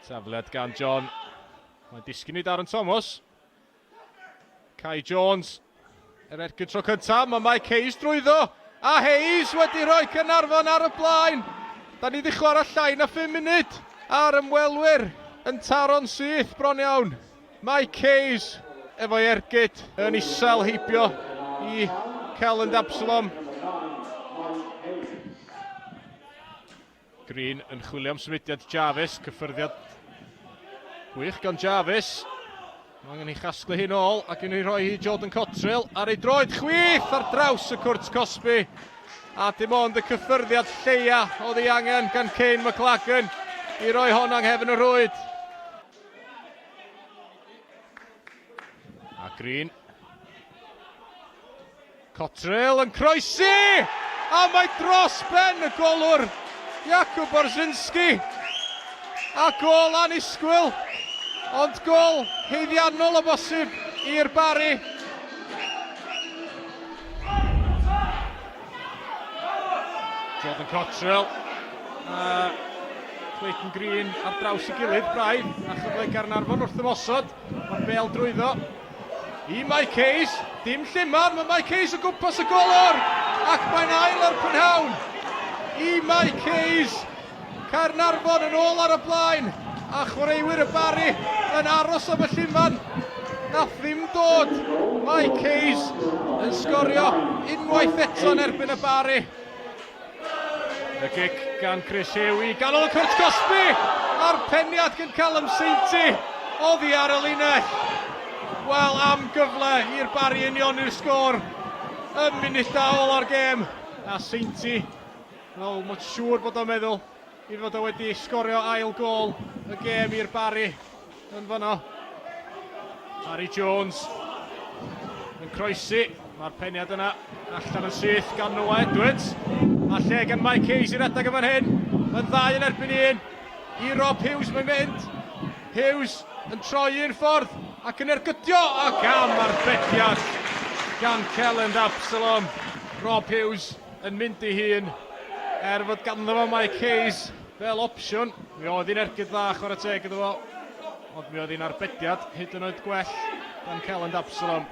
Tafliad gan John. Mae'n disgyn i Darren Thomas. Kai Jones. Ergyd tro cyntaf, mae Mike Hayes drwyddo. A Hayes wedi rhoi Caernarfon ar y blaen. Da ni wedi chwarae llai na 5 munud ar ymwelwyr yn taro'n syth bron iawn. Mike Hayes efo'i ergyd yn isel heibio i Celyn Absalom. Green yn chwilio am symudiad Jarvis, cyffyrddiad gwych gan Jarvis. Mae angen i chasglu hyn ôl ac yn ei roi hi Jordan Cottrell ar ei droed chwith ar draws y cwrt Cosby. A dim ond y cyffyrddiad lleia oedd ei angen gan Cain McLagan i roi hon anghefn y rwyd. A Green. Cottrell yn croesi! A mae dros ben y golwr Jakub Barzinski. A gol annisgwyl. Ond gol heiddiannol o bosib i'r Barri. Jordan Cottrell. Clayton Green ar draws i gilydd braidd. A chyfle Gaernarfon wrth ymosod. Mae bel drwyddo. I Mike Hayes. Dim llymar. Mae Mike Hayes o gwmpas y golwr. Ac mae'n ail ar prynhawn. I Mike Hayes. Caernarfon yn ôl ar y blaen. A chwaraewyr y Barri yn aros am y llunman. Nath ddim dod. Mike Hayes yn sgorio unwaith eto yn erbyn y Barri. Y gic gan Chris Hewi, ganol y cwrt Cosby. A'r peniad gan Callum Sainty. Oddi ar y linell. Wel, am gyfle i'r Barri union i'r sgôr. Y munuda ôl ar gêm. A Sainty, wel, mae'n siŵr bod o'n meddwl i fod o wedi sgorio ail gol y gêm i'r Barri yn fanno. Harry Jones yn croesi. Mae'r peniad yna allan yn syth gan Noah Edwards. A lle gan Mike Hayes i'r adag yma'n hyn. Mae'n ddau yn erbyn un. I Rob Hughes mae'n mynd. Hughes yn troi i'r ffordd ac yn ergydio. Ac am arbediad gan Celyn Absalom. Rob Hughes yn mynd i hun. Fod ganddo fo Mike Hayes fel opsiwn. Mi oedd hi'n ergyd dda chwarae teg iddo fo. Ond mi oedd hi'n arbediad hyd yn oed gwell gan Celyn Absalom.